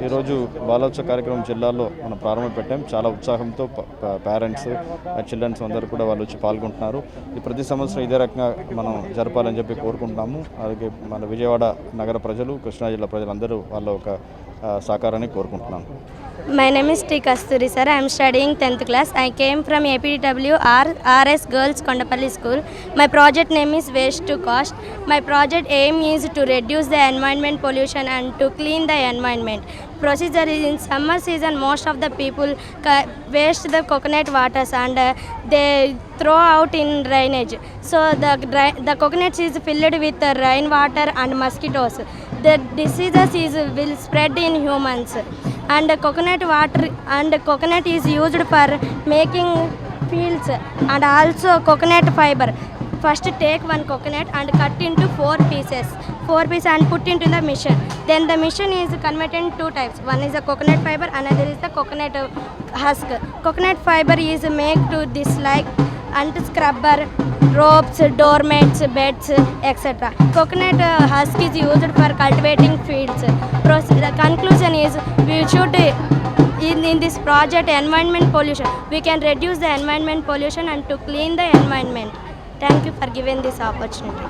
ఈరోజు బాలోత్సవ కార్యక్రమం జిల్లాలో మనం ప్రారంభం పెట్టాం. చాలా ఉత్సాహంతో పేరెంట్స్ చిల్డ్రన్స్ అందరూ కూడా వాళ్ళు వచ్చి పాల్గొంటున్నారు. ఈ ప్రతి సంవత్సరం ఇదే రకంగా మనం జరపాలని చెప్పి కోరుకుంటున్నాము. అలాగే మన విజయవాడ నగర ప్రజలు, కృష్ణా జిల్లా ప్రజలందరూ వాళ్ళ ఒక సహకారాన్ని కోరుకుంటున్నాను. My name is T. Kasturi sir. I am studying 10th class. I came from APW RS Girls Kondapalli School. My project name is Waste to Cost. My project aim is to reduce the environment pollution and to clean the environment. Procedure is in summer season most of the people waste the coconut waters and they throw out in drainage. So the coconuts is filled with rainwater and mosquitoes. The diseases will spread in humans. And coconut water and coconut is used for making fields and also coconut fiber. First take one coconut and cut into 4 pieces and put into the machine. Then the machine is converted in 2 types. One is the coconut fiber, another is the coconut husk. Coconut fiber is made to this like anti-scrubber, ropes, doormats, beds, etc. Coconut husk is used for cultivating fields. The conclusion is we should in this project environment pollution. We can reduce the environment pollution and to clean the environment. Thank you for giving this opportunity.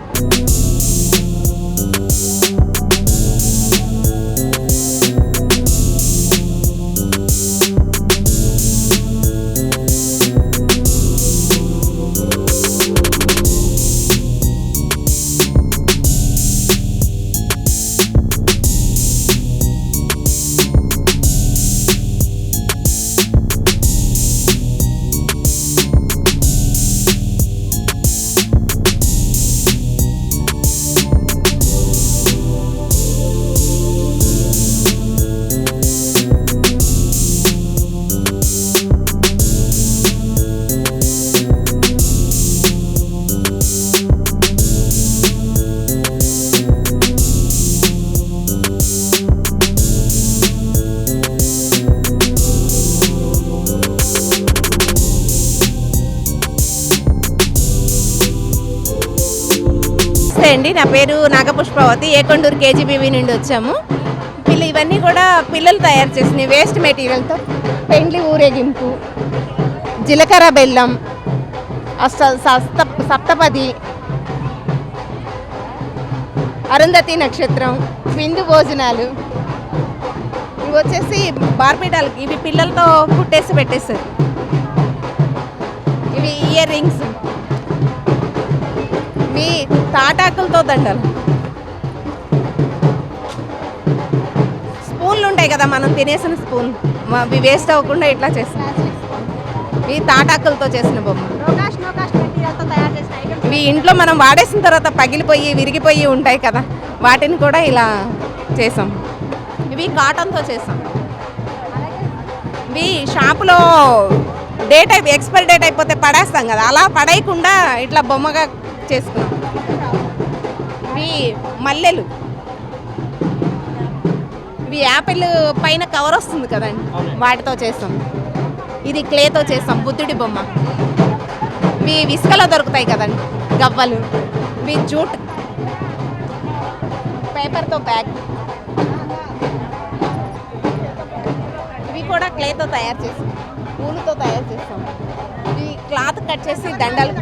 అండి, నా పేరు నాగపుష్పవతి. A Konduru KGBV నుండి వచ్చాము. ఇవన్నీ కూడా పిల్లలు తయారు చేసినవి వేస్ట్ మెటీరియల్తో. పెండ్లి ఊరేగింపు, జీలకర్ర బెల్లం, సప్తపది, అరుంధతి నక్షత్రం, విందు భోజనాలు, ఇవి వచ్చేసి బార్బిటాలు. ఇవి పిల్లలతో కుట్టేసి పెట్టేస్తారు. ఇవి ఇయర్ రింగ్స్, ఇవి తాటాకులతో దండలు, స్పూన్లు ఉంటాయి కదా మనం తినేసిన స్పూన్, అవి వేస్ట్ అవ్వకుండా ఇట్లా చేస్తాం. ఇవి తాటాకులతో చేసిన బొమ్మ. ఇవి ఇంట్లో మనం వాడేసిన తర్వాత పగిలిపోయి విరిగిపోయి ఉంటాయి కదా, వాటిని కూడా ఇలా చేసాం. ఇవి కాటన్తో చేసాం. ఇవి షాపులో ఎక్స్పైరీ డేట్ అయిపోతే పడేస్తాం కదా, అలా పడేయకుండా ఇట్లా బొమ్మగా చేసుకున్నాం. ఇవి మల్లెలు, ఇవి యాపిల్ పైన కవర్ వస్తుంది కదండి, వాటితో చేస్తాం. ఇది క్లేతో చేస్తాం, బుద్ధుడి బొమ్మ. ఇవి విసుకలో దొరుకుతాయి కదండి, గవ్వలు. ఇవి జూట్, పేపర్తో బ్యాగ్. ఇవి కూడా క్లేతో తయారు చేస్తాం, పూలతో తయారు చేస్తాం. ఇవి క్లాత్ కట్ చేసి దండలు.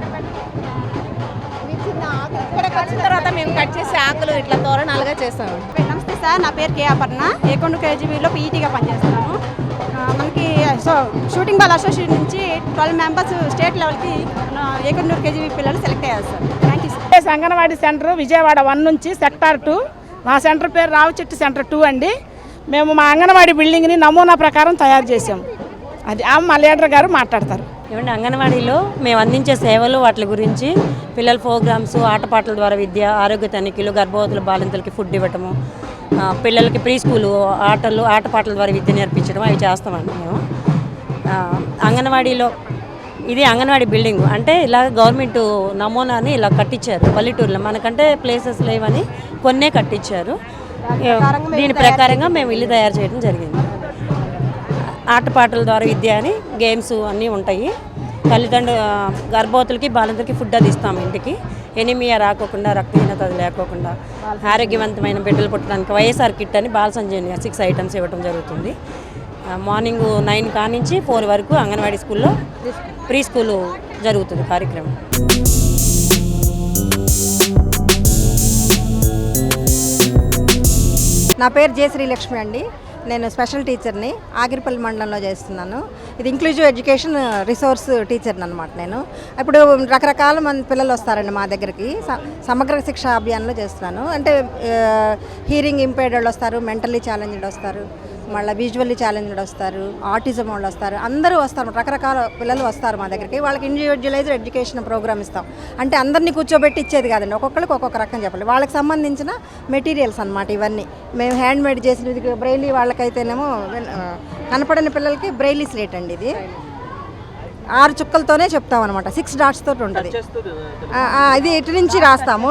ఇక్కడికి వచ్చిన తర్వాత మేము కట్ చేసి ఆకులు ఇట్లా తోరణాలుగా చేస్తాము. నమస్తే సార్, నా పేరు కేఆపర్ణ. ఏకొండూరు KGBలో పీఈటీగా పనిచేస్తున్నాము. మనకి షూటింగ్ బాల్ అసోసియేషన్ నుంచి 12 మెంబర్స్ స్టేట్ లెవెల్కి ఏకొండూరు KGB పిల్లలు సెలెక్ట్ అయ్యారు sir. Thank you sir. Anganwadi centre Vijayawada 1 నుంచి సెక్టార్ 2. మా సెంటర్ పేరు రావుచెట్టు సెంటర్ 2 అండి. మేము మా అంగన్వాడీ బిల్డింగ్ని నమూనా ప్రకారం తయారు చేసాము. అది మా లీడర్ గారు మాట్లాడతారు. ఏమంటే అంగన్వాడీలో మేము అందించే సేవలు, వాటి గురించి పిల్లల ప్రోగ్రామ్స్, ఆటపాటల ద్వారా విద్య, ఆరోగ్య తనిఖీలు, గర్భవతుల బాలింతలకి ఫుడ్ ఇవ్వటము, పిల్లలకి ప్రీ స్కూలు ఆటపాటల ద్వారా విద్య నేర్పించడం, అవి చేస్తామండి మేము. అంగన్వాడీలో ఇది అంగన్వాడీ బిల్డింగ్ అంటే ఇలా గవర్నమెంట్ నమూనాని ఇలా కట్టించారు. పల్లెటూరులో మనకంటే ప్లేసెస్ లేవని కొన్నే కట్టించారు. దీని ప్రకారంగా మేము ఇల్లు తయారు చేయడం జరిగింది. ఆటపాటల ద్వారా విద్య అని గేమ్స్ అన్నీ ఉంటాయి. గర్భవతులకి బాలింతలకి ఫుడ్ అది ఇస్తాము ఇంటికి. ఎనిమియా రాకోకుండా, రక్తహీనత అది లేకోకుండా ఆరోగ్యవంతమైన బిడ్డలు పుట్టడానికి వైఎస్ఆర్ కిట్ అని బాల సంజీవని 6 ఐటమ్స్ ఇవ్వడం జరుగుతుంది. మార్నింగ్ 9 కానించి 4 వరకు అంగన్వాడీ స్కూల్లో ప్రీ స్కూలు జరుగుతుంది కార్యక్రమం. నా పేరు జే శ్రీలక్ష్మి అండి. నేను స్పెషల్ టీచర్ని, ఆగిరిపల్లి మండలంలో చేస్తున్నాను. ఇది ఇంక్లూజివ్ ఎడ్యుకేషన్ రిసోర్స్ టీచర్ని అనమాట. నేను ఇప్పుడు రకరకాల మంది పిల్లలు వస్తారండి మా దగ్గరికి. సమగ్ర శిక్ష అభియాన్లో చేస్తున్నాను. అంటే హీరింగ్ ఇంపైర్డ్ వాళ్ళు వస్తారు, మెంటల్లీ ఛాలెంజ్డ్ వస్తారు, మళ్ళీ విజువల్లీ ఛాలెంజ్డ్ వస్తారు, ఆటిజం వాళ్ళు వస్తారు, అందరూ వస్తారు. రకరకాల పిల్లలు వస్తారు మా దగ్గరికి. వాళ్ళకి ఇండివిజువలైజ్డ్ ఎడ్యుకేషన్ ప్రోగ్రామ్ ఇస్తాం. అంటే అందరినీ కూర్చోబెట్టి ఇచ్చేది కాదండి, ఒక్కొక్కరికి ఒక్కొక్క రకం చెప్పాలి. వాళ్ళకి సంబంధించిన మెటీరియల్స్ అనమాట ఇవన్నీ. మేము హ్యాండ్ మేడ్ చేసిన ఇది బ్రెయిలీ వాళ్ళకైతేనేమో కనపడని పిల్లలకి బ్రెయిలీ స్లేట్ అండి. ఇది 6 చుక్కలతోనే చెప్తాం అనమాట. 6 డాట్స్ తోటి ఉంటుంది. ఇది ఇటు నుంచి రాస్తాము.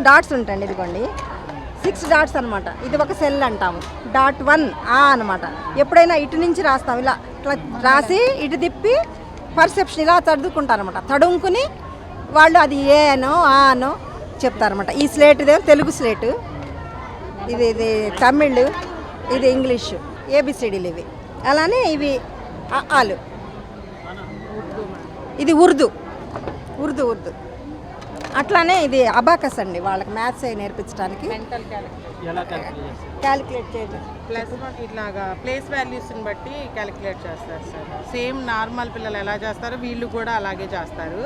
డాట్స్ ఉంటాయండి. ఇదిగోండి 6 డాట్స్ అనమాట. ఇది ఒక సెల్ అంటాము. డాట్ 1 అనమాట. ఎప్పుడైనా ఇటు నుంచి రాస్తాం, ఇలా రాసి ఇటు తిప్పి పర్సెప్షన్ ఇలా చదువుకుంటారనమాట. తడుముకుని వాళ్ళు అది ఏ అనో అనో చెప్తారనమాట. ఈ స్లేట్ ఇదేమో తెలుగు స్లేటు, ఇది తమిళ్, ఇది ఇంగ్లీషు, ఏబిసిడీలు ఇవి. అలానే ఇవి ఆలు, ఇది ఉర్దూ. అట్లానే ఇది అబాకస్ అండి, వాళ్ళకి మ్యాథ్స్ నేర్పించడానికి. క్యాలిక్యులేట్ చేయడం +1 ఇట్లాగా ప్లేస్ వాల్యూస్ని బట్టి క్యాలిక్యులేట్ చేస్తారు సార్. సేమ్ నార్మల్ పిల్లలు ఎలా చేస్తారో వీళ్ళు కూడా అలాగే చేస్తారు.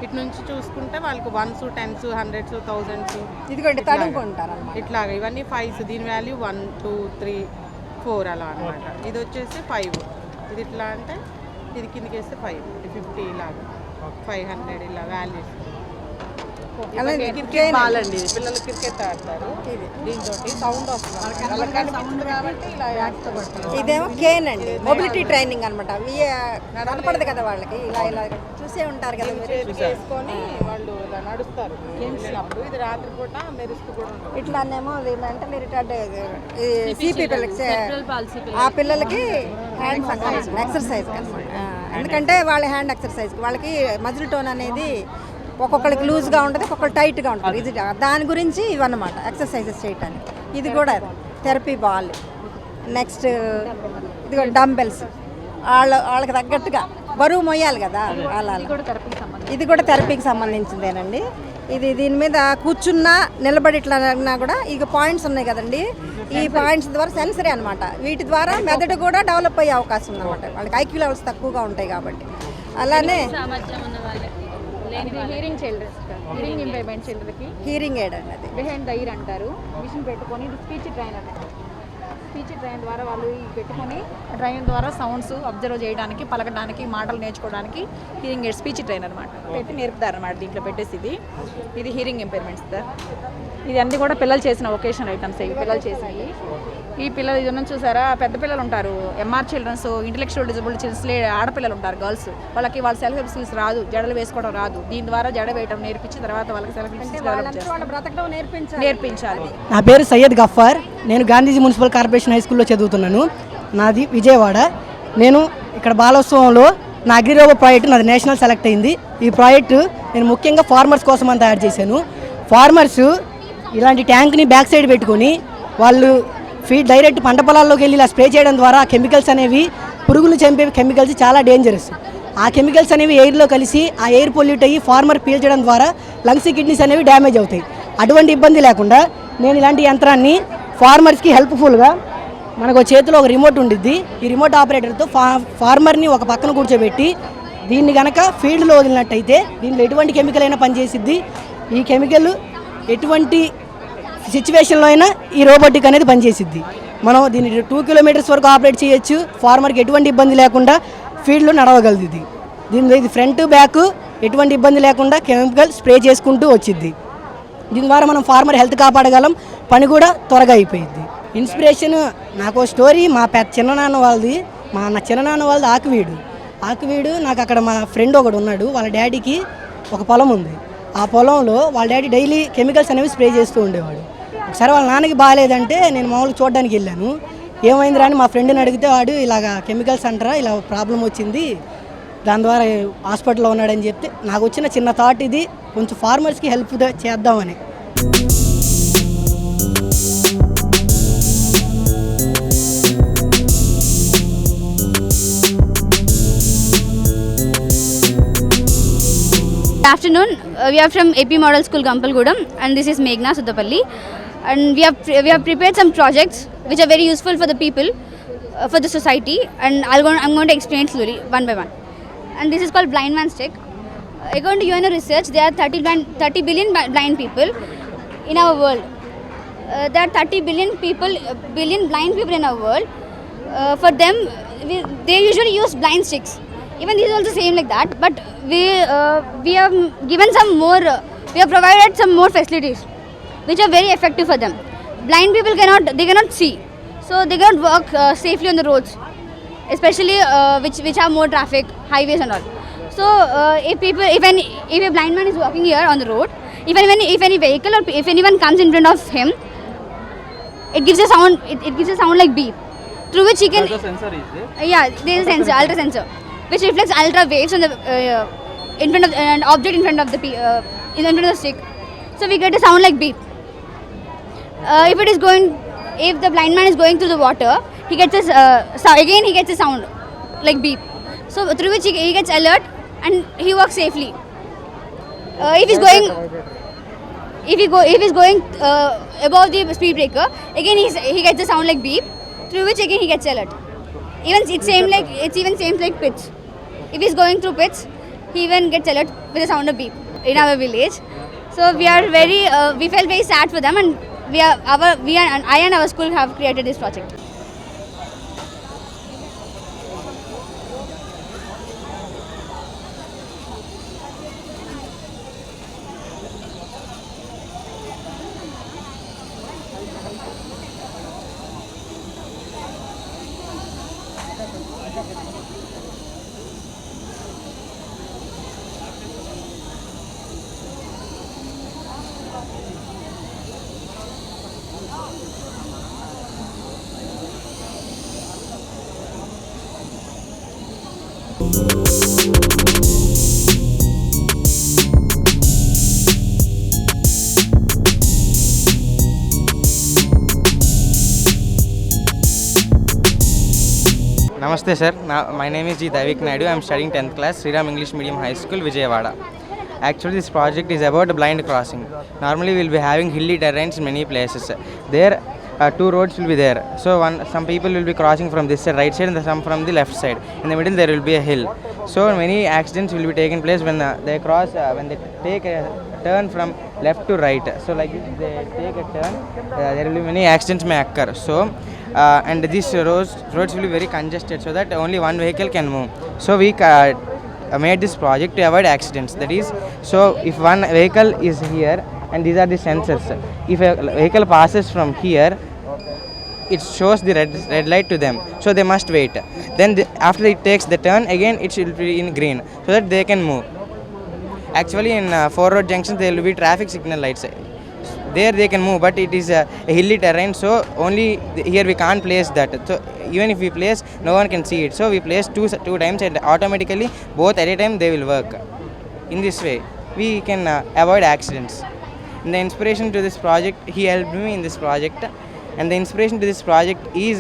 ఇటు నుంచి చూసుకుంటే వాళ్ళకి 1s 10s 100s 1000s ఇదిగోండి తడుముకుంటారు అన్నమాట. ఇట్లాగా ఇవన్నీ 5s. దీని వాల్యూ 1 2 3 4 అలా అనమాట. ఇది వచ్చేసి 5. ఇది ఇట్లా అంటే ఇది కిందకి వేస్తే 5, 50 ఇలాగా 500 ఇలా వాల్యూస్. క్రికెట్ బాల్ అండి, పిల్లలు క్రికెట్ ఆడతారు. దీంతో సౌండ్ వస్తుంది కాబట్టి ఇలా ఇదేమో కేన్ అండి, మొబిలిటీ ట్రైనింగ్ అనమాట. కనపడదు కదా వాళ్ళకి, ఇలా చూసే ఉంటారు కదా, చేసుకొని వాళ్ళు ఇలా నడుస్తారు గేమ్స్నప్పుడు. ఇది రాత్రిపూట మెరుస్తూ కూడా ఉంటుంది. ఇట్లానేమో మెంటల్ రిటార్డ్ సిపి పిల్లలకి, ఆ పిల్లలకి హ్యాండ్ ఎక్సర్సైజ్ అనమాట. ఎందుకంటే వాళ్ళ హ్యాండ్ ఎక్సర్సైజ్, వాళ్ళకి మజిల్ టోన్ అనేది ఒక్కొక్కరికి లూజ్గా ఉంటుంది, ఒక్కొక్కరు టైట్గా ఉంటుంది. ఇది దాని గురించి ఇవన్నమాట ఎక్సర్సైజెస్ చేయటానికి. ఇది కూడా థెరపీ బాల్. నెక్స్ట్ ఇది కూడా డంబెల్స్, వాళ్ళకి తగ్గట్టుగా బరువు మొయ్యాలి కదా అలా. ఇది కూడా థెరపీకి సంబంధించిందేనండి. ఇది దీని మీద కూర్చున్నా నిలబడి ఇట్లా కూడా ఇక పాయింట్స్ ఉన్నాయి కదండి. ఈ పాయింట్స్ ద్వారా సెన్సరీ అనమాట. వీటి ద్వారా మెదడు కూడా డెవలప్ అయ్యే అవకాశం ఉందన్నమాట. వాళ్ళకి ఐక్యూ లెవెల్స్ తక్కువగా ఉంటాయి కాబట్టి. అలానే హీరింగ్ చిల్డ్రన్స్, హీరింగ్ ఇంపైర్మెంట్ చిల్డ్రన్కి హీరింగ్ ఎయిడ్ అండి. అది బిహైండ్ ద ఇయర్ అంటారు. మిషన్ పెట్టుకొని స్పీచ్ ట్రైనర్, స్పీచ్ ట్రైన్ ద్వారా వాళ్ళు పెట్టుకొని ట్రైన్ ద్వారా సౌండ్స్ అబ్జర్వ్ చేయడానికి, పలకడానికి, మాటలు నేర్చుకోవడానికి హీరింగ్ ఎయిడ్ స్పీచ్ ట్రైనర్ అనమాట పెట్టి నేర్పుతారు అన్నమాట. దీంట్లో పెట్టేసి ఇది హీరింగ్ ఇంపైర్మెంట్స్ సార్. ఇది అన్నీ కూడా పిల్లలు చేసిన వొకేషనల్ ఐటమ్స్. ఇవి పిల్లలు చేసినవి. ఈ పిల్లలు ఇది ఉన్న చూసారా, పెద్ద పిల్లలు ఉంటారు, MR childrens, intellectual disabled childrens, ఆడపిల్లలు ఉంటారు గర్ల్స్. వాళ్ళకి వాళ్ళ సెల్ఫ్ హెల్ప్ స్కిల్స్ రాదు, జడలు వేసుకోవడం రాదు. దీని ద్వారా జడ వేయడం నేర్పించి తర్వాత వాళ్ళకి సెల్ఫ్ హెల్ప్ స్కిల్స్ నేర్పించాలి. నా పేరు సయ్యద్ గఫార్. నేను గాంధీజీ మున్సిపల్ కార్పొరేషన్ హై స్కూల్లో చదువుతున్నాను. నాది విజయవాడ. నేను ఇక్కడ బాలోత్సవంలో నా అగ్రిరోబో ప్రాజెక్టు నాది నేషనల్ సెలెక్ట్ అయింది. ఈ ప్రాజెక్టు నేను ముఖ్యంగా ఫార్మర్స్ కోసం అని తయారు చేశాను. ఫార్మర్స్ ఇలాంటి ట్యాంక్ని బ్యాక్ సైడ్ పెట్టుకొని వాళ్ళు ఫీడ్ డైరెక్ట్ పంట పొలాల్లోకి వెళ్ళి ఇలా స్ప్రే చేయడం ద్వారా కెమికల్స్ అనేవి, పురుగులు చంపే కెమికల్స్ చాలా డేంజరస్. ఆ కెమికల్స్ అనేవి ఎయిర్లో కలిసి ఆ ఎయిర్ పొల్యూట్ అయ్యి ఫార్మర్ పీల్చడం ద్వారా లంగ్స్, కిడ్నీస్ అనేవి డ్యామేజ్ అవుతాయి. అటువంటి ఇబ్బంది లేకుండా నేను ఇలాంటి యంత్రాన్ని ఫార్మర్స్కి హెల్ప్ఫుల్గా, మనకు చేతిలో ఒక రిమోట్ ఉండిద్ది. ఈ రిమోట్ ఆపరేటర్తో ఫార్మర్ని ఒక పక్కన కూర్చోబెట్టి దీన్ని కనుక ఫీల్డ్లో వదిలినట్టయితే దీంట్లో ఎటువంటి కెమికల్ అయినా పనిచేసిద్ది. ఈ కెమికల్ ఎటువంటి సిచ్యువేషన్లో అయినా ఈ రోబోటిక్ అనేది పనిచేసిద్ది. మనం దీన్ని 2 కిలోమీటర్స్ వరకు ఆపరేట్ చేయొచ్చు. ఫార్మర్కి ఎటువంటి ఇబ్బంది లేకుండా ఫీల్డ్లో నడవగలదు. ఇది ఫ్రంట్ బ్యాక్ ఎటువంటి ఇబ్బంది లేకుండా కెమికల్ స్ప్రే చేసుకుంటూ వచ్చిద్ది. దీని ద్వారా మనం ఫార్మర్ హెల్త్ కాపాడగలం, పని కూడా త్వరగా అయిపోయింది. ఇన్స్పిరేషన్ నాకు స్టోరీ, మా చిన్ననాన్న వాళ్ళది. మా చిన్ననాన్న వాళ్ళది ఆకువీడు. నాకు అక్కడ మా ఫ్రెండ్ ఒకడు ఉన్నాడు, వాళ్ళ డాడీకి ఒక పొలం ఉంది. ఆ పొలంలో వాళ్ళ డాడీ డైలీ కెమికల్స్ అనేవి స్ప్రే చేస్తూ ఉండేవాడు. ఒకసారి వాళ్ళ నాన్నకి బాగాలేదంటే నేను మామూలుగా చూడడానికి వెళ్ళాను. ఏమైందిరా అని మా ఫ్రెండ్ని అడిగితే వాడు ఇలాగా కెమికల్స్ అంటారా, ఇలా ప్రాబ్లం వచ్చింది, దాని ద్వారా హాస్పిటల్లో ఉన్నాడని చెప్తే నాకు వచ్చిన చిన్న థాట్ ఇది, కొంచెం ఫార్మర్స్కి హెల్ప్ చేద్దామని. Good afternoon. We are from AP Model School, Gampalgudam, and this is Meghna Sudapalli. And we have prepared some projects which are very useful for the people, for the society. And I'm going to explain slowly, one by one. And this is called Blind Man's Check. According to UNO research, there are 30 billion blind people in our world. There are 30 billion blind people in our world. For them, they usually use blind sticks. Even this is also same like that, but we have given some more, we have provided some more facilities which are very effective for them. Blind people cannot see, so they cannot walk safely on the roads, especially which have more traffic, highways and all. So if a blind man is walking here on the road, if any vehicle or if anyone comes in front of him, it gives a sound. It gives a sound like beep, through which he can. Ultra sensor is there? Yeah, there is a sensor, ultra sensor, which reflects ultra waves on the in front of an object in front of in front of the stick. So we get a sound like beep. If the blind man is going through the water, he gets he gets a sound like beep. So through which he gets alert and he walks safely. If he's going above the speed breaker, again he gets a sound like beep, through which again he gets alert. It's even same like pits. If he's going through pits, he even gets alert with the sound of beep in our village. So we felt very sad for them, and I and our school have created this project. Namaste sir, my name is G. Davik Naidu. I am studying 10th class, Sriram English Medium High School, Vijayawada. Actually this project is about blind crossing. Normally we will be having hilly terrains in many places. There two roads will be there. So some people will be crossing from this side, right side, and some from the left side. In the middle there will be a hill. So many accidents will be taking place when they cross, when they take a turn from left to right. So like this, they take a turn, there will be many accidents may occur. So and these roads will be very congested, so that only one vehicle can move. So we made this project to avoid accidents. That is, so if one vehicle is here, and these are the sensors, if a vehicle passes from here, it shows the red light to them, so they must wait. Then after it takes the turn, again it should be in green, so that they can move. Actually in 4 road junctions there will be traffic signal lights. There they can move, but it is a hilly terrain, so only here we can't place that. So even if we place, no one can see it. So we place two times, and automatically both at a time they will work. In this way we can avoid accidents. And the inspiration to this project, he helped me in this project, and the inspiration to this project is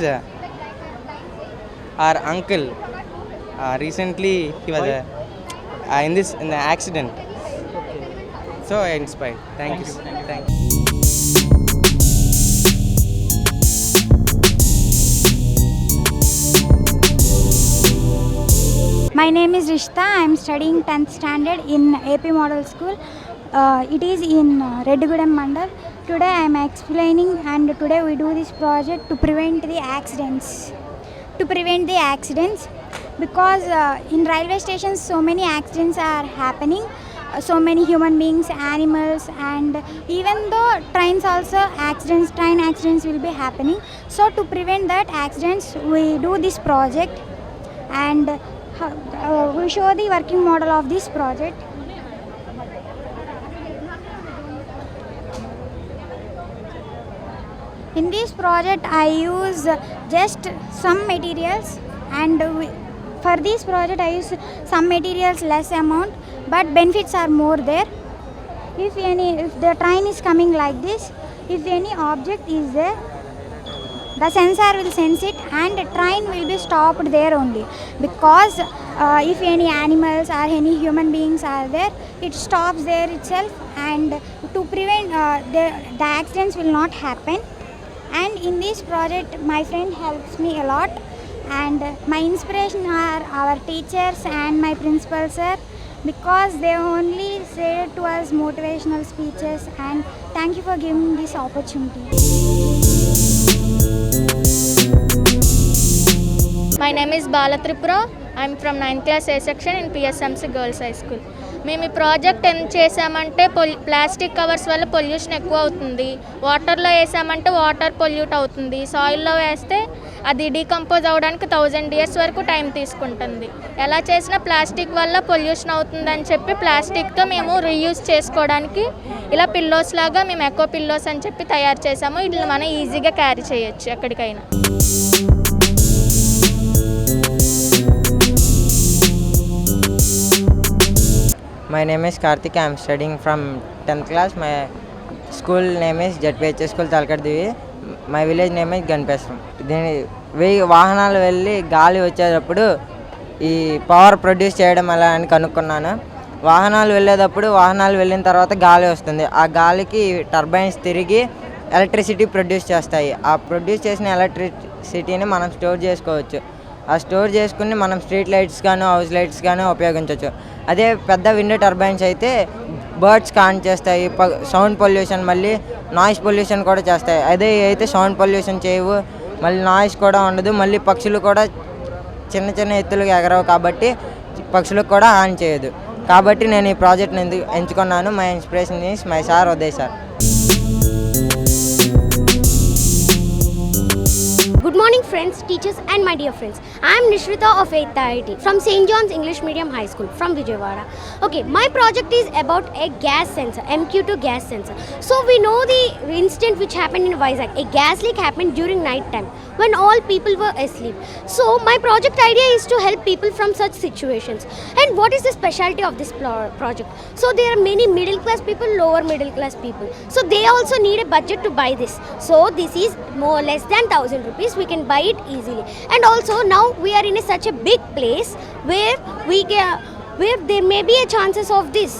our uncle. Recently he was in the accident. So I inspired. Thank you. Thank you. My name is Rishta. I am studying 10th standard in AP Model School. It is in Reddugudem Mandal. Today I am explaining, and today we do this project to prevent the accidents. Because in railway stations so many accidents are happening. So many human beings, animals, and even though trains also train accidents will be happening. So to prevent that accidents, we do this project, and we show the working model of this project. In this project I use just some materials, and for this project I use some materials less amount, but benefits are more there. If the train is coming like this, if any object is there, the sensor will sense it and the train will be stopped there only, because if any animals or any human beings are there, it stops there itself, and to prevent the accidents will not happen. And in this project my friend helps me a lot, and my inspiration are our teachers and my principal sir, because they only say to us motivational speeches, and thank you for giving me this opportunity. My name is Bala Tripura. I am from 9th class A section in PSMC Girls High School. మేము ఈ project ఏం చేసామంటే plastic covers వల్ల pollution ఎక్కువ అవుతుంది, వాటర్లో వేసామంటే water pollute అవుతుంది, సాయిల్లో వేస్తే అది డీకంపోజ్ అవ్వడానికి 1000 years వరకు టైం తీసుకుంటుంది. ఎలా చేసినా ప్లాస్టిక్ వల్ల పొల్యూషన్ అవుతుందని చెప్పి ప్లాస్టిక్తో మేము రీయూజ్ చేసుకోవడానికి ఇలా పిల్లోస్ లాగా మేము ఎకో పిల్లోస్ అని చెప్పి తయారు చేసాము. ఇట్లా మనం ఈజీగా క్యారీ చేయొచ్చు ఎక్కడికైనా. My name is Karthik. I am studying from 10th class. My school name is ZPHS School Talkardivi. My village name is Ganpesram. వెయ్యి వాహనాలు వెళ్ళి గాలి వచ్చేటప్పుడు ఈ పవర్ ప్రొడ్యూస్ చేయడం ఎలా అని కనుక్కున్నాను. వాహనాలు వెళ్ళేటప్పుడు వాహనాలు వెళ్ళిన తర్వాత గాలి వస్తుంది, ఆ గాలికి టర్బైన్స్ తిరిగి ఎలక్ట్రిసిటీ ప్రొడ్యూస్ చేస్తాయి. ఆ ప్రొడ్యూస్ చేసిన ఎలక్ట్రిసిటీని మనం స్టోర్ చేసుకోవచ్చు. ఆ స్టోర్ చేసుకుని మనం స్ట్రీట్ లైట్స్ కానీ హౌస్ లైట్స్ కానీ ఉపయోగించవచ్చు. అదే పెద్ద విండ్ టర్బైన్స్ అయితే బర్డ్స్ కాన్ చేస్తాయి, సౌండ్ పొల్యూషన్ మళ్ళీ నాయిస్ పొల్యూషన్ కూడా చేస్తాయి. అదే అయితే సౌండ్ పొల్యూషన్ చేయవు, మళ్ళీ నాయిస్ కూడా ఉండదు, మళ్ళీ పక్షులు కూడా చిన్న చిన్న ఎత్తులకు ఎగరవు కాబట్టి పక్షులకు కూడా హాని చేయదు. కాబట్టి నేను ఈ ప్రాజెక్ట్ని ఎంచుకున్నాను. My inspiration is my sir Uday sir. Good morning friends, teachers and my dear friends. I am Nishrita of 8th IIT from St. John's English Medium High School from Vijayawada. Okay, my project is about a gas sensor, MQ2 gas sensor. So we know the incident which happened in Vizag. A gas leak happened during night time when all people were asleep. So my project idea is to help people from such situations. And what is the specialty of this project? So there are many middle class people, lower middle class people. So they also need a budget to buy this. So this is more less than 1000 rupees. We can buy it easily. And also now we are in such a big place where there may be a chances of this.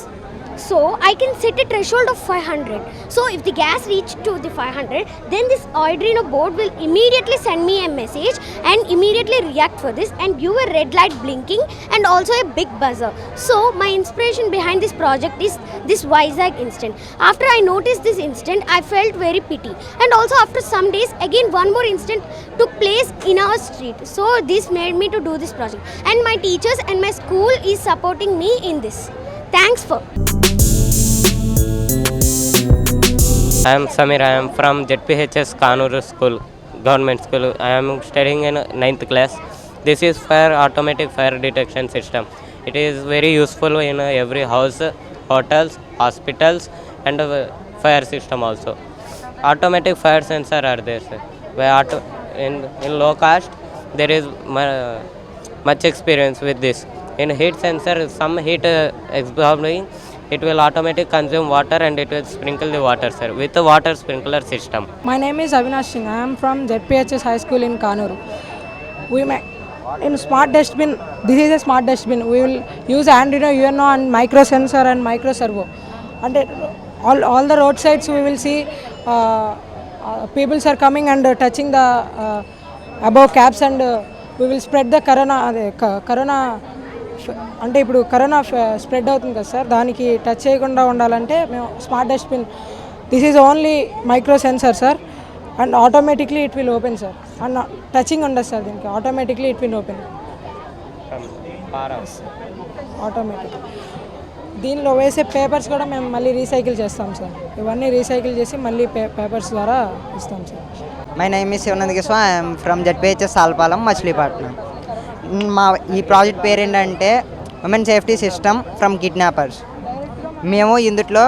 So I can set a threshold of 500. So if the gas reaches to the 500, then this Arduino board will immediately send me a message and immediately react for this and give a red light blinking and also a big buzzer. So my inspiration behind this project is this Vizag incident. After I noticed this incident, I felt very pity. And also after some days, again one more incident took place in our street. So this made me to do this project. And my teachers and my school is supporting me in this. Thanks for. I am Samir. I am from ZPHS Kanur School, government school. I am studying in 9th class. This is automatic fire detection system. It is very useful in every house, hotels, hospitals and fire system also. Automatic fire sensor are there, sir. In low cost, there is much experience with this. In heat sensor, some heat absorbing, it will automatically consume water and it will sprinkle the water, sir, with the water sprinkler system. My name is Avinash Singh. I am from ZPHS High School in Kanuru. In smart dustbin, this is a smart dustbin. We will use Arduino UNO and micro sensor and micro servo. And all the roadsides we will see people are coming and touching the above caps and we will spread the corona. అంటే ఇప్పుడు corona spread అవుతుంది కదా sir, దానికి touch చేయకుండా ఉండాలంటే మేము smart dustbin, this is only micro sensor sir, and automatically it will open sir, and touching ఉండదు sir దీనికి, automatically it will open automatic. దీనిలో వేసే పేపర్స్ కూడా మేము మళ్ళీ రీసైకిల్ చేస్తాం సార్, ఇవన్నీ రీసైకిల్ చేసి మళ్ళీ పేపర్స్ ద్వారా ఇస్తాం sir. My name is Shivanand Kiswa. I am from ZPHS Salpalam, Machilipatnam. మా ఈ ప్రాజెక్ట్ పేరు ఏంటంటే women safety system from kidnappers. మేము ఇందులో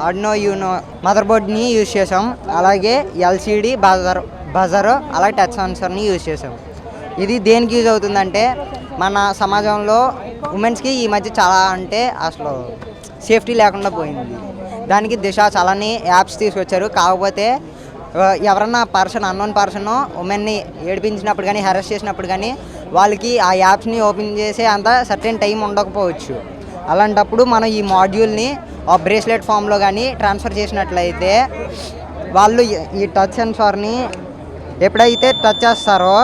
ఆర్డినో యూనో మదర్ బోర్డ్ని యూజ్ చేసాం, అలాగే ఎల్సిడి బజర్ అలాగే టచ్ సెన్సర్ని యూజ్ చేసాం. ఇది దేనికి యూజ్ అవుతుందంటే మన సమాజంలో ఉమెన్స్కి ఈ మధ్య చాలా అంటే అసలు సేఫ్టీ లేకుండా పోయింది. దానికి దిశ చాలానే యాప్స్ తీసుకొచ్చారు. కాకపోతే ఎవరన్నా అన్నోన్ పర్సన్ ఉమెన్ని ఏడిపించినప్పుడు కానీ హెరాస్ చేసినప్పుడు కానీ వాళ్ళకి ఆ యాప్స్ని ఓపెన్ చేసే అంత సర్టెన్ టైం ఉండకపోవచ్చు. అలాంటప్పుడు మనం ఈ మాడ్యూల్ని బ్రేస్లెట్ ఫామ్లో కానీ ట్రాన్స్ఫర్ చేసినట్లయితే వాళ్ళు ఈ టచ్ సెన్సార్ని ఎప్పుడైతే టచ్ చేస్తారో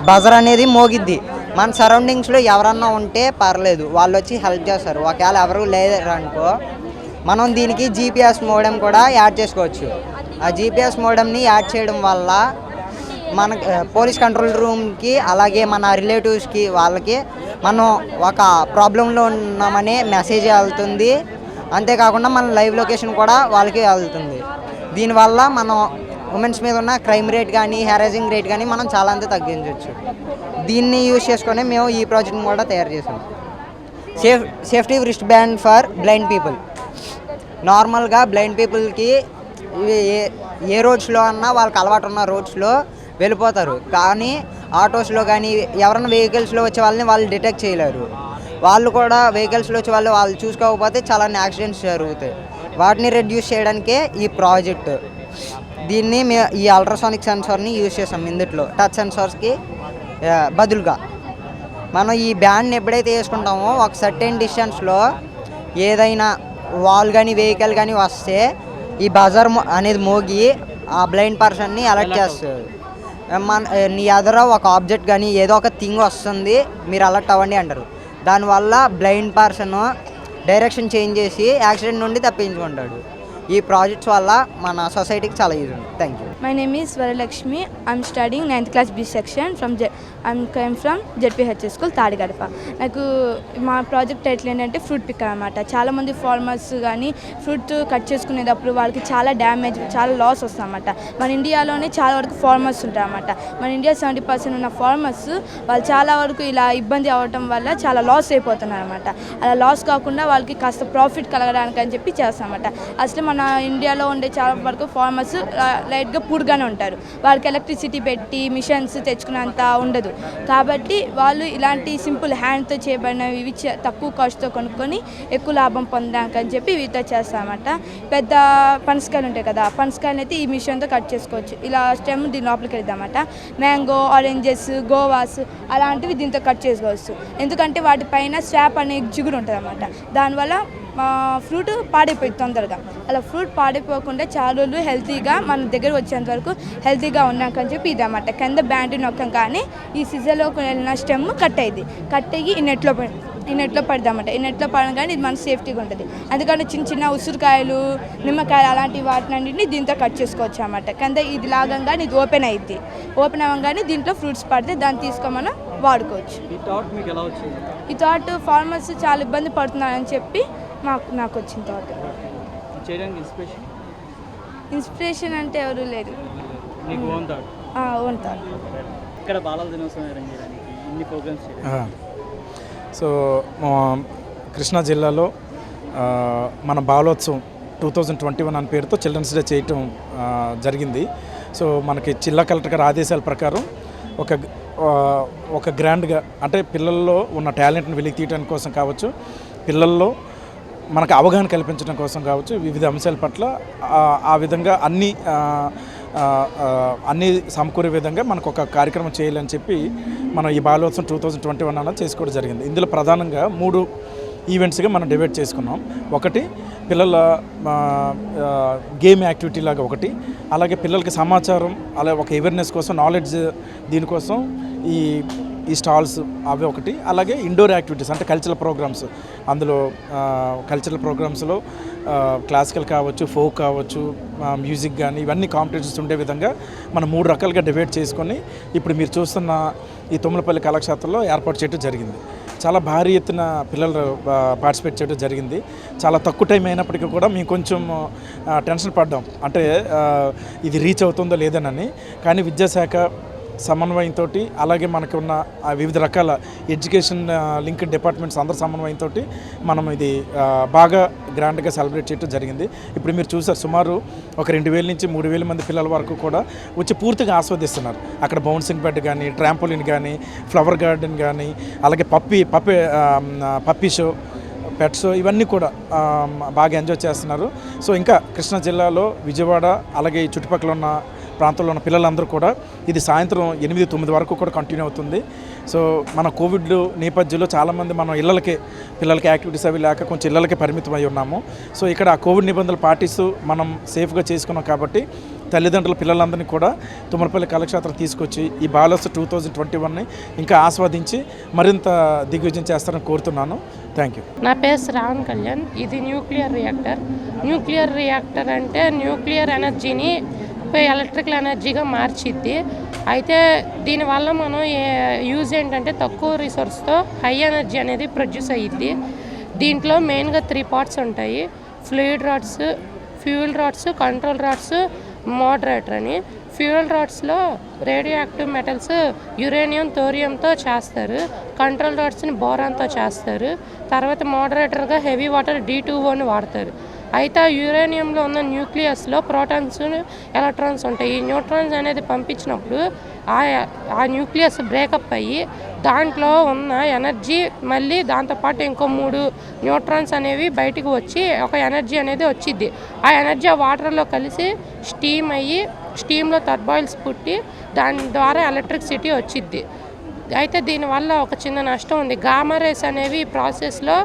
బజర్ అనేది మోగిద్ది. మన సరౌండింగ్స్లో ఎవరన్నా ఉంటే పర్లేదు, వాళ్ళు వచ్చి హెల్ప్ చేస్తారు. ఒకవేళ ఎవరు లేరనుకో మనం దీనికి జీపీఎస్ మోడెం కూడా యాడ్ చేసుకోవచ్చు. ఆ జీపీఎస్ మోడెంని యాడ్ చేయడం వల్ల మన పోలీస్ కంట్రోల్ రూమ్కి అలాగే మన రిలేటివ్స్కి వాళ్ళకి మనం ఒక ప్రాబ్లంలో ఉన్నామనే మెసేజ్ వెళ్తుంది. అంతేకాకుండా మన లైవ్ లొకేషన్ కూడా వాళ్ళకి వెళ్తుంది. దీనివల్ల మనం ఉమెన్స్ మీద ఉన్న క్రైమ్ రేట్ కానీ హ్యారాసింగ్ రేట్ కానీ మనం చాలా అంతా తగ్గించవచ్చు. దీన్ని యూజ్ చేసుకొని మేము ఈ ప్రాజెక్ట్ని కూడా తయారు చేసాం. Safety wrist band for blind people. నార్మల్గా బ్లైండ్ పీపుల్కి ఏ రోడ్స్లో అన్నా వాళ్ళకి అలవాటు ఉన్న రోడ్స్లో వెళ్ళిపోతారు. కానీ ఆటోస్లో కానీ ఎవరైనా వెహికల్స్లో వచ్చే వాళ్ళని వాళ్ళు డిటెక్ట్ చేయలేరు. వాళ్ళు కూడా వెహికల్స్లో వచ్చే వాళ్ళు చూసుకోకపోతే చాలా యాక్సిడెంట్స్ జరుగుతాయి. వాటిని రెడ్యూస్ చేయడానికే ఈ ప్రాజెక్ట్. దీన్ని ఈ అల్ట్రాసానిక్ సెన్సార్ని యూజ్ చేసాం. ఇందులో టచ్ సెన్సార్స్కి బదులుగా మనం ఈ బ్యాండ్ని ఎప్పుడైతే వేసుకుంటామో ఒక సర్టెన్ డిస్టెన్స్లో ఏదైనా వాల్ కానీ వెహికల్ కానీ వస్తే ఈ బజర్ అనేది మోగి ఆ బ్లైండ్ పర్సన్ని అలర్ట్ చేస్తుంది. నీ ఎదుర ఒక ఆబ్జెక్ట్ కానీ ఏదో ఒక థింగ్ వస్తుంది, మీరు అలర్ట్ అవ్వండి అంటారు. దానివల్ల బ్లైండ్ పర్సన్ డైరెక్షన్ చేంజ్ చేసి యాక్సిడెంట్ నుండి తప్పించుకుంటాడు. ఈ ప్రాజెక్ట్స్ వల్ల మన సొసైటీకి చాలా యూజ్ ఉంది. Thank you. My name is Varalakshmi. I'm studying 9th class B section I'm came from ZPH school Tadigadapa. నాకు మా ప్రాజెక్ట్ టైటిల్ ఏంటంటే ఫ్రూట్ పిక్ అనమాట. చాలామంది ఫార్మర్స్ కానీ ఫ్రూట్ కట్ చేసుకునేటప్పుడు వాళ్ళకి చాలా డ్యామేజ్, చాలా లాస్ వస్తుందన్నమాట. మన ఇండియాలోనే చాలా వరకు ఫార్మర్స్ ఉంటారన్నమాట. మన ఇండియా 70% ఉన్న ఫార్మర్స్ వాళ్ళు చాలా వరకు ఇలా ఇబ్బంది అవ్వటం వల్ల చాలా లాస్ అయిపోతున్నారు అనమాట. అలా లాస్ కాకుండా వాళ్ళకి కాస్త ప్రాఫిట్ కలగడానికి అని చెప్పి చేస్తామన్నమాట. అసలు మన ఇండియాలో ఉండే చాలా వరకు ఫార్మర్స్ లైట్గా పూర్గానే ఉంటారు. వాళ్ళకి ఎలక్ట్రిసిటీ పెట్టి మిషన్స్ తెచ్చుకునేంత ఉండదు. కాబట్టి వాళ్ళు ఇలాంటి సింపుల్ హ్యాండ్తో చేయబడినవి ఇవి తక్కువ కాస్ట్తో కొనుక్కొని ఎక్కువ లాభం పొందడానికి అని చెప్పి వీటితో చేస్తామన్నమాట. పెద్ద పనసకాయలు ఉంటాయి కదా, పనసకాయలు అయితే ఈ మిషన్తో కట్ చేసుకోవచ్చు. ఇలా స్టెమ్ దీని లోపలికి వెళ్దామన్నమాట. మ్యాంగో, ఆరెంజెస్, గోవాస్ అలాంటివి దీంతో కట్ చేసుకోవచ్చు. ఎందుకంటే వాటిపైన స్వాప్ అనే జిగురు ఉంటుంది అన్నమాట. దానివల్ల ఫ్రూట్ పాడైపోయింది తొందరగా. అలా ఫ్రూట్ పాడైపోకుండా చాలా రోజులు హెల్తీగా మన దగ్గర వచ్చేంత వరకు హెల్తీగా ఉన్నాకని చెప్పి ఇది అన్నమాట. కింద బ్యాండ్ నొక్కం కానీ ఈ సిజర్లోకి వెళ్ళిన స్టెమ్ కట్ అయ్యి ఈ నెట్లో పడదామన్నమాట. ఈ నెట్లో పడడం కానీ ఇది మన సేఫ్టీగా ఉంటుంది. అందుకని చిన్న ఉసిరికాయలు, నిమ్మకాయలు అలాంటి వాటినన్నింటినీ దీంతో కట్ చేసుకోవచ్చు అన్నమాట. కింద ఇది లాగంగానే ఇది ఓపెన్ అవ్వగానే దీంట్లో ఫ్రూట్స్ పడితే దాన్ని తీసుకొని మనం వాడుకోవచ్చు. ఈ థాట్ ఫార్మర్స్ చాలా ఇబ్బంది పడుతున్నారని చెప్పి నాకు వచ్చిన థాట్. ఇన్స్పిరేషన్ అంటే ఎవరు లేదు. Own thought. సో కృష్ణా జిల్లాలో మన బాలోత్సవం 2021 అనే పేరుతో చిల్డ్రన్స్ డే చేయటం జరిగింది. సో మనకి జిల్లా కలెక్టర్ గారి ఆదేశాల ప్రకారం ఒక గ్రాండ్గా అంటే పిల్లల్లో ఉన్న టాలెంట్ని వెలికి తీయడానికి కోసం కావచ్చు, పిల్లల్లో మనకు అవగాహన కల్పించడం కోసం కావచ్చు, వివిధ అంశాల పట్ల ఆ విధంగా అన్నీ సమకూరే విధంగా మనకు ఒక కార్యక్రమం చేయాలని చెప్పి మనం ఈ బాలోత్సవం 2021 అన్నది చేసుకోవడం జరిగింది. ఇందులో ప్రధానంగా 3 ఈవెంట్స్గా మనం డివైడ్ చేసుకున్నాం. ఒకటి పిల్లల గేమ్ యాక్టివిటీ లాగా ఒకటి, అలాగే పిల్లలకి సమాచారం, అలాగే ఒక అవేర్నెస్ కోసం నాలెడ్జ్ దీనికోసం ఈ స్టాల్స్ అవి ఒకటి, అలాగే ఇండోర్ యాక్టివిటీస్ అంటే కల్చరల్ ప్రోగ్రామ్స్. అందులో కల్చరల్ ప్రోగ్రామ్స్లో క్లాసికల్ కావచ్చు, ఫోక్ కావచ్చు, మ్యూజిక్ కానీ ఇవన్నీ కాంపిటీషన్స్ ఉండే విధంగా మనం 3 రకాలుగా డివైడ్ చేసుకొని ఇప్పుడు మీరు చూస్తున్న ఈ తుమ్మలపల్లి కళాక్షేత్రంలో ఏర్పాటు చేయడం జరిగింది. చాలా భారీ ఎత్తున పిల్లలు పార్టిసిపేట్ చేయడం జరిగింది. చాలా తక్కువ టైం అయినప్పటికీ కూడా మేము కొంచెం టెన్షన్ పడ్డాం, అంటే ఇది రీచ్ అవుతుందో లేదనని. కానీ విద్యాశాఖ సమన్వయంతో, అలాగే మనకు ఉన్న వివిధ రకాల ఎడ్యుకేషన్ లింక్ డిపార్ట్మెంట్స్ అందరి సమన్వయంతో మనం ఇది బాగా గ్రాండ్గా సెలబ్రేట్ చేయడం జరిగింది. ఇప్పుడు మీరు చూసారు, సుమారు ఒక 2000 నుంచి 3000 మంది పిల్లల వరకు కూడా వచ్చి పూర్తిగా ఆస్వాదిస్తున్నారు. అక్కడ బౌన్సింగ్ బెడ్ కానీ, ట్రాంపోలిన్ కానీ, ఫ్లవర్ గార్డెన్ కానీ, అలాగే పప్పీ షో, పెట్స్, ఇవన్నీ కూడా బాగా ఎంజాయ్ చేస్తున్నారు. సో ఇంకా కృష్ణా జిల్లాలో విజయవాడ అలాగే ఈ చుట్టుపక్కల ఉన్న ప్రాంతంలో ఉన్న పిల్లలందరూ కూడా ఇది సాయంత్రం 8-9 వరకు కూడా కంటిన్యూ అవుతుంది. సో మన కోవిడ్ నేపథ్యంలో చాలామంది మనం పిల్లలకి యాక్టివిటీస్ అవి లేక కొంచెం ఇళ్ళకే పరిమితం అయి ఉన్నాము. సో ఇక్కడ ఆ కోవిడ్ నిబంధనలు పాటిస్తూ మనం సేఫ్గా చేసుకున్నాం కాబట్టి తల్లిదండ్రుల పిల్లలందరినీ కూడా తుమ్మలపల్లి కళాక్షేత్రం తీసుకొచ్చి ఈ బాలోత్సవ్ 2021ని ఇంకా ఆస్వాదించి మరింత దిగ్విజయం చేస్తారని కోరుతున్నాను. Thank you. నా పేరు శ్రావణ్ కళ్యాణ్. ఇది న్యూక్లియర్ రియాక్టర్ అంటే న్యూక్లియర్ ఎనర్జీని ఎలక్ట్రికల్ ఎనర్జీగా మార్చిద్ది. అయితే దీనివల్ల మనం యూజ్ ఏంటంటే తక్కువ రిసోర్స్తో హై ఎనర్జీ అనేది ప్రొడ్యూస్ అయ్యిద్ది. దీంట్లో మెయిన్గా 3 పార్ట్స్ ఉంటాయి: fluid rods, fuel rods, control rods, moderator అని. ఫ్యూయల్ రాడ్స్లో రేడియో యాక్టివ్ మెటల్స్ యురేనియం, థోరియంతో చేస్తారు. కంట్రోల్ రాడ్స్ని బోరాన్తో చేస్తారు. తర్వాత మోడరేటర్గా హెవీ వాటర్ D2O వాడతారు. అయితే ఆ యురేనియంలో ఉన్న న్యూక్లియస్లో ప్రోటాన్స్, ఎలక్ట్రాన్స్ ఉంటాయి. ఈ న్యూట్రాన్స్ అనేది పంపించినప్పుడు ఆ న్యూక్లియస్ బ్రేకప్ అయ్యి దాంట్లో ఉన్న ఎనర్జీ మళ్ళీ దాంతోపాటు ఇంకో 3 న్యూట్రాన్స్ అనేవి బయటికి వచ్చి ఒక ఎనర్జీ అనేది వచ్చిద్ది. ఆ ఎనర్జీ ఆ వాటర్లో కలిసి స్టీమ్ అయ్యి స్టీమ్లో టర్బైన్స్ పుట్టి దాని ద్వారా ఎలక్ట్రిసిటీ వచ్చిద్ది. అయితే దీనివల్ల ఒక చిన్న నష్టం ఉంది. గామా రేస్ అనేవి ఈ ప్రాసెస్లో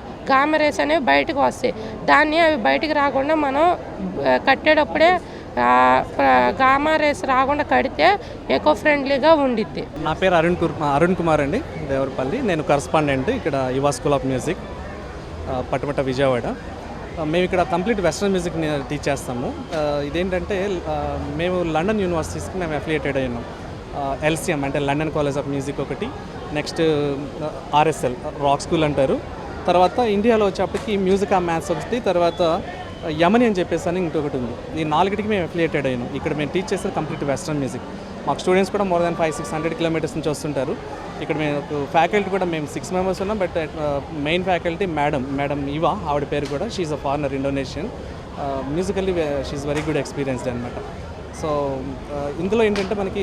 బయటకు వస్తాయి. అవి బయటికి రాకుండా మనం కట్టేటప్పుడే గామా రేస్ రాకుండా కడితే ఎకో ఫ్రెండ్లీగా ఉండిద్ది. నా పేరు అరుణ్ కుమార్ అండి, దేవరపల్లి. నేను కరస్పాండెంట్ ఇక్కడ యువ స్కూల్ ఆఫ్ మ్యూజిక్, పట్టుమట్ట, విజయవాడ. మేము ఇక్కడ కంప్లీట్ వెస్ట్రన్ మ్యూజిక్ని టీచ్ చేస్తాము. ఇదేంటంటే మేము లండన్ యూనివర్సిటీస్కి మేము అఫిలియేటెడ్ అయినాం. LCM అంటే లండన్ కాలేజ్ ఆఫ్ మ్యూజిక్ ఒకటి, నెక్స్ట్ RSL రాక్ స్కూల్ అంటారు. తర్వాత ఇండియాలో వచ్చేప్పటికి మ్యూజిక్ మ్యాథ్స్ ఒకటి, తర్వాత యమని అని చెప్పేసి అని ఇంకొకటి ఉంది. ఈ 4కి మేము అఫిలియేటెడ్ అయినాం. ఇక్కడ మేము టీచ్ చేసేది కంప్లీట్ వెస్ట్రన్ మ్యూజిక్. మాకు స్టూడెంట్స్ కూడా మోర్ దాన్ 500-600 కిలోమీటర్స్ నుంచి వస్తుంటారు. ఇక్కడ మేము ఫ్యాకల్టీ కూడా మేము 6 మెంబర్స్ ఉన్నాం. బట్ మెయిన్ ఫ్యాకల్టీ మేడం ఇవా, ఆవిడ పేరు కూడా, she a foreigner, Indonesian. Musically she very good experienced అనమాట. సో ఇందులో ఏంటంటే మనకి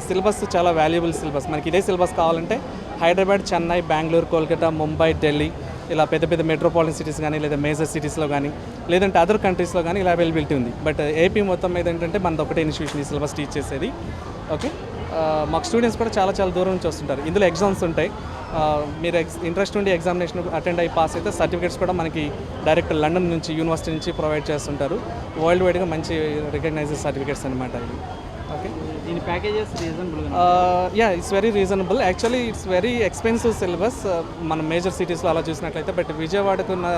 సిలబస్ చాలా వాల్యుబుల్ సిలబస్. మనకి ఇదే సిలబస్ కావాలంటే హైదరాబాద్, చెన్నై, బెంగళూరు, కోల్కతా, ముంబై, ఢిల్లీ, ఇలా పెద్ద పెద్ద మెట్రోపాలిటన్ సిటీస్ కానీ, లేదా మేజర్ సిటీస్లో కానీ, లేదంటే అదర్ కంట్రీస్లో కానీ ఇలా అవైలబిలిటీ ఉంది. బట్ ఏపీ మొత్తం మీద ఏంటంటే మనది ఒకటే ఇన్స్టిట్యూషన్ ఈ సిలబస్ టీచ్ చేసేది. ఓకే, మాకు స్టూడెంట్స్ కూడా చాలా దూరం నుంచి వస్తుంటారు. ఇందులో ఎగ్జామ్స్ ఉంటాయి. మీరు ఇంట్రెస్ట్ ఉండి ఎగ్జామినేషన్ అటెండ్ అయ్యి పాస్ అయితే సర్టిఫికేట్స్ కూడా మనకి డైరెక్ట్ లండన్ నుంచి, యూనివర్సిటీ నుంచి ప్రొవైడ్ చేస్తుంటారు. వరల్డ్ వైడ్గా మంచి రికగ్నైజ్డ్ సర్టిఫికేట్స్ అనమాట ఇవి. ఓకే, దీని packages reasonable? It's very reasonable. Actually it's very expensive syllabus మనం మేజర్ సిటీస్లో అలా చూసినట్లయితే. బట్ విజయవాడకు ఉన్న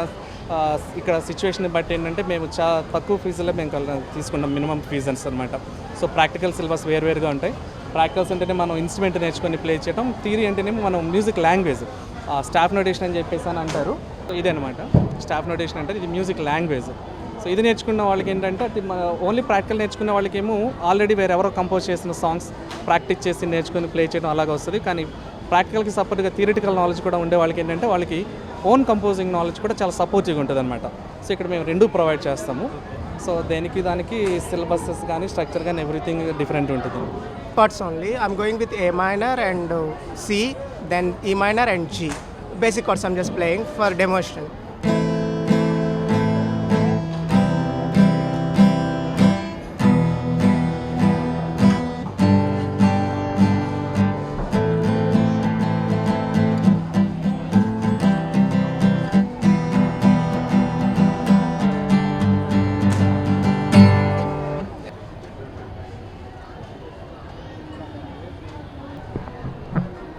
ఇక్కడ సిచ్యువేషన్ బట్టి ఏంటంటే మేము చాలా తక్కువ ఫీజులో మేము తీసుకున్నాం, మినిమం ఫీజన్స్ అనమాట. సో ప్రాక్టికల్ సిలబస్ వేరువేరుగా ఉంటాయి. ప్రాక్టికల్స్ అంటేనే మనం ఇన్స్ట్రుమెంట్ నేర్చుకొని ప్లే చేయడం, థియరీ అంటేనే మనం మ్యూజిక్ లాంగ్వేజ్, స్టాఫ్ నోటేషన్ అని చెప్పేసి అని అంటారు. సో ఇదనమాట స్టాఫ్ నోటేషన్ అంటే, ఇది మ్యూజిక్ లాంగ్వేజ్. సో ఇది నేర్చుకున్న వాళ్ళకి ఏంటంటే అది ఓన్లీ ప్రాక్టికల్ నేర్చుకున్న వాళ్ళకేమో ఆల్రెడీ వేరెవరో కంపోజ్ చేసిన సాంగ్స్ ప్రాక్టీస్ చేసి నేర్చుకొని ప్లే చేయడం అలాగే వస్తుంది. కానీ ప్రాక్టికల్కి సపోర్ట్గా థియరిటికల్ నాలెడ్జ్ కూడా ఉండే వాళ్ళకి ఏంటంటే వాళ్ళకి ఓన్ కంపోజింగ్ నాలెడ్జ్ కూడా చాలా సపోర్టివ్గా ఉంటుంది అనమాట. సో ఇక్కడ మేము 2 ప్రొవైడ్ చేస్తాము. సో దానికి సిలబసెస్ కానీ స్ట్రక్చర్ కానీ ఎవ్రీథింగ్ డిఫరెంట్ ఉంటుంది. Parts only. I'm going with A minor and C, then E minor and G. Basic chords I'm just playing for demonstration.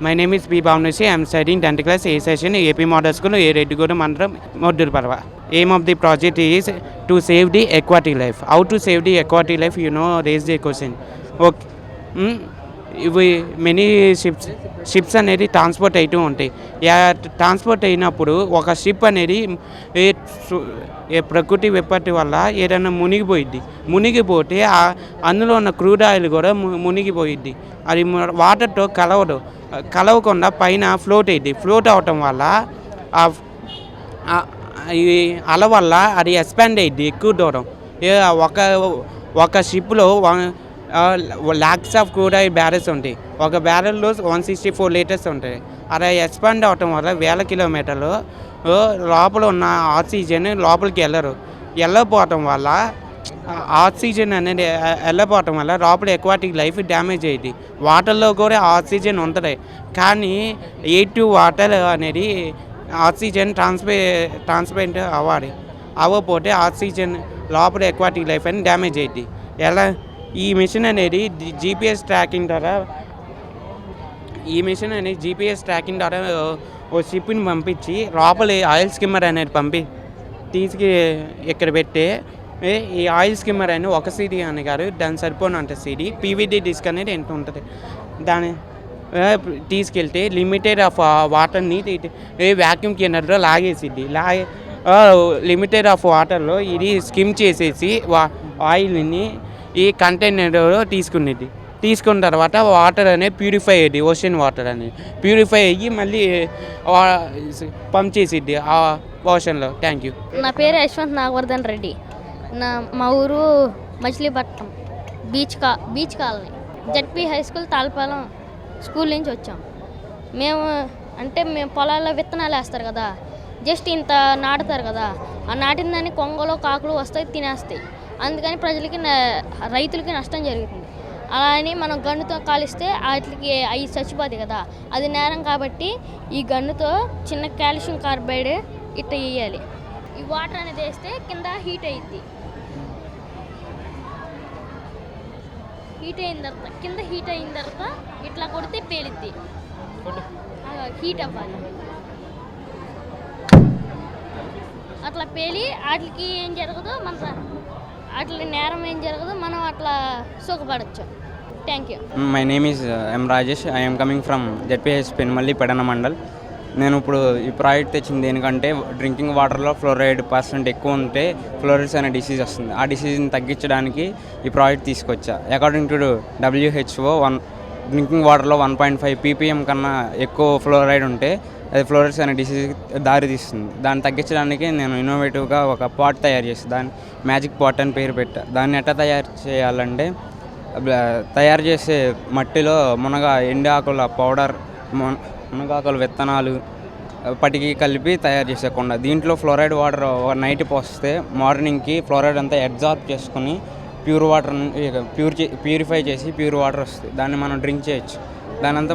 My name is B. Bhavnasi. I am studying 10th class A session AP Model School, A Reddigode Mandram, Modurparva. Aim of the project is to save the aquatic life. How to save the aquatic life? Raise the question. Okay. ఇవి many ships అనేది transport అవుతూ ఉంటాయి. Transport అయినప్పుడు ఒక ship అనేది ప్రకృతి విపత్తి వల్ల ఏదైనా మునిగిపోతే అందులో ఉన్న క్రూడ్ ఆయిల్ కూడా మునిగిపోయిద్ది. అది వాటర్తో కలవకుండా పైన ఫ్లోట్ అయ్యిద్ది. ఫ్లోట్ అవటం వల్ల ఈ అల వల్ల అది ఎక్స్పాండ్ అయ్యిద్ది ఎక్కువ దూరం. ఒక షిప్లో lakhs of crude oil barrels ఉంటాయి. ఒక బ్యారెల్లో 164 లీటర్స్ ఉంటాయి. అలా ఎక్స్పాండ్ అవటం వల్ల వేల కిలోమీటర్లు లోపల ఉన్న ఆక్సిజన్ లోపలికి వెళ్ళకపోవటం వల్ల ఆక్సిజన్ అనేది వెళ్ళకపోవటం వల్ల లోపల ఎక్వాటిక్ లైఫ్ డ్యామేజ్ అయ్యింది. వాటర్లో కూడా ఆక్సిజన్ ఉంటుంది, కానీ A2 వాటర్ అనేది ఆక్సిజన్ ట్రాన్స్పరెంట్ అవ్వకపోతే ఆక్సిజన్ లోపల ఎక్వాటిక్ లైఫ్ అని డ్యామేజ్ అయ్యింది. ఈ మిషన్ అనేది జీపీఎస్ ట్రాకింగ్ ద్వారా ఓ షిప్ని పంపించి లోపల ఆయిల్ స్కిమ్మర్ అనేది తీసుకు ఇక్కడ పెట్టి ఈ ఆయిల్ స్కిమ్మర్ అని ఒక సీడీ అని కాదు, దాని సరిపోను అంటే సీడీ పీవీడీ డిస్క్ అనేది ఎంత ఉంటుంది, దాని తీసుకెళ్తే లిమిటెడ్ ఆఫ్ వాటర్ని వ్యాక్యూమ్ క్లీనర్లో లాగేసిద్ది. లిమిటెడ్ ఆఫ్ వాటర్లో ఇది స్కిమ్ చేసేసి ఆయిల్ని ఈ కంటైనర్లో తీసుకున్న తర్వాత వాటర్ అనేది ప్యూరిఫై అయ్యింది. ఓషన్ వాటర్ అనేది ప్యూరిఫై అయ్యి మళ్ళీ పంప్ చేసిద్ది ఆ ఓషన్లో. Thank you. నా పేరు యశ్వంత్ నాగవర్ధన్ రెడ్డి. మా ఊరు Machilipatnam beach colony ZP high school Talapalem school నుంచి వచ్చాం. మేము పొలాల్లో విత్తనాలు వేస్తారు కదా, జస్ట్ ఇంత నాటుతారు కదా, ఆ నాటిన దాన్ని కొంగలో కాకులు వస్తాయి తినేస్తాయి. అందుకని రైతులకి నష్టం జరుగుతుంది. అలా అని మనం గన్నుతో కాలిస్తే వాటికి అవి చచ్చిపోతాయి కదా, అది నేరం. కాబట్టి ఈ గన్నుతో చిన్న కాల్షియం కార్బైడ్ ఇట్లా వేయాలి. ఈ వాటర్ అనేది వేస్తే కింద హీట్ అయిన తర్వాత ఇట్లా కొడితే పేలిద్ది. హీట్ అవ్వాలి. అట్లా పేలి వాటికి ఏం జరగదు, అట్లా నేరం ఏం జరగదు, మనం అట్లా సుఖపడచ్చు. Thank you. My name is M Rajesh. I'm coming from ZPH Penumalli Pedana mandal. నేను ఇప్పుడు ఈ ప్రాజెక్ట్ తెచ్చింది దేనికంటే డ్రింకింగ్ వాటర్లో ఫ్లోరైడ్ % ఎక్కువ ఉంటే ఫ్లోరైడ్స్ అనే డిసీజ్ వస్తుంది. ఆ డిసీజ్ని తగ్గించడానికి ఈ ప్రాజెక్ట్ తీసుకొచ్చా. అకార్డింగ్ టు WHO డ్రింకింగ్ వాటర్లో 1.5 ppm కన్నా ఎక్కువ ఫ్లోరైడ్ ఉంటే అది ఫ్లోరైడ్స్ అనే డిసీజ్ దారి తీస్తుంది. దాన్ని తగ్గించడానికి నేను ఇన్నోవేటివ్గా ఒక పాట్ తయారు చేస్తాను. దాన్ని మ్యాజిక్ పాట్ అని పేరు పెట్టా. దాన్ని ఎట్లా తయారు చేయాలంటే తయారు చేసే మట్టిలో ఎండాకుల పౌడర్, మునగాకుల విత్తనాలు, పటికి కలిపి తయారు చేసే కొండ. దీంట్లో ఫ్లోరైడ్ వాటర్ నైట్ పోస్తే మార్నింగ్కి ఫ్లోరైడ్ అంతా అబ్జార్బ్ చేసుకుని ప్యూర్ వాటర్ ప్యూరిఫై చేసి ప్యూర్ వాటర్ వస్తుంది. దాన్ని మనం డ్రింక్ చేయొచ్చు. దాని అంతా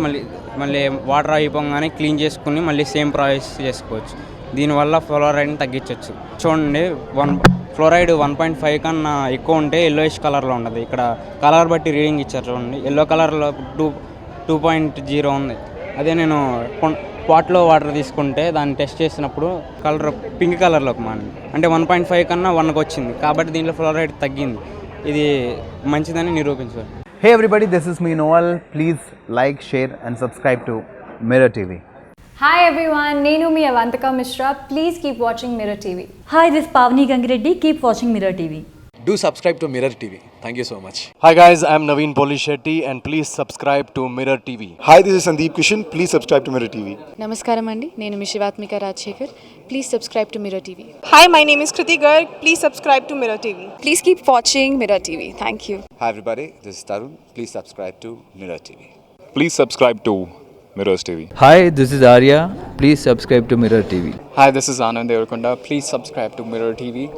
మళ్ళీ వాటర్ అయిపోగానే క్లీన్ చేసుకుని మళ్ళీ సేమ్ ప్రాసెస్ చేసుకోవచ్చు. దీనివల్ల ఫ్లోరైడ్ని తగ్గించవచ్చు. చూడండి, ఫ్లోరైడ్ 1.5 కన్నా ఎక్కువ ఉంటే ఎల్లోయిష్ కలర్లో ఉంటుంది. ఇక్కడ కలర్ బట్టి రీడింగ్ ఇచ్చారు చూడండి. ఎల్లో కలర్లో 2.0 ఉంది. అదే నేను పాట్లో వాటర్ తీసుకుంటే దాన్ని టెస్ట్ చేసినప్పుడు కలర్ పింక్ కలర్లోకి మారింది. అంటే 1.5 కన్నా 1కి వచ్చింది. కాబట్టి దీంట్లో ఫ్లోరైడ్ తగ్గింది. ఇది మంచిదని నిరూపించారు. Hey everybody, this is me Noel. Please like, share and subscribe to Mirror TV. Hi everyone, Nenu mi Avantika Mishra. Please keep watching Mirror TV. Hi, this is Pavni Gangireddy. Keep watching Mirror TV. Do subscribe to Mirror TV. Thank you so much. Hi guys, I'm Naveen Polishetty and please subscribe to Mirror TV. Hi, this is Sandeep Kishan. Please subscribe to Mirror TV. Namaskaram andi, nenu mi Shivatmika Rajshekhar. Please subscribe to Mirror TV. Hi, my name is Kriti Garg. Please subscribe to Mirror TV. Please keep watching Mirror TV. Thank you. Hi everybody, this is Tarun. Please subscribe to Mirror TV. Please subscribe to Mirrors TV. Hi, this is Arya. Please subscribe to Mirror TV. Hi, this is Anand Devarkonda. Please subscribe to Mirror TV.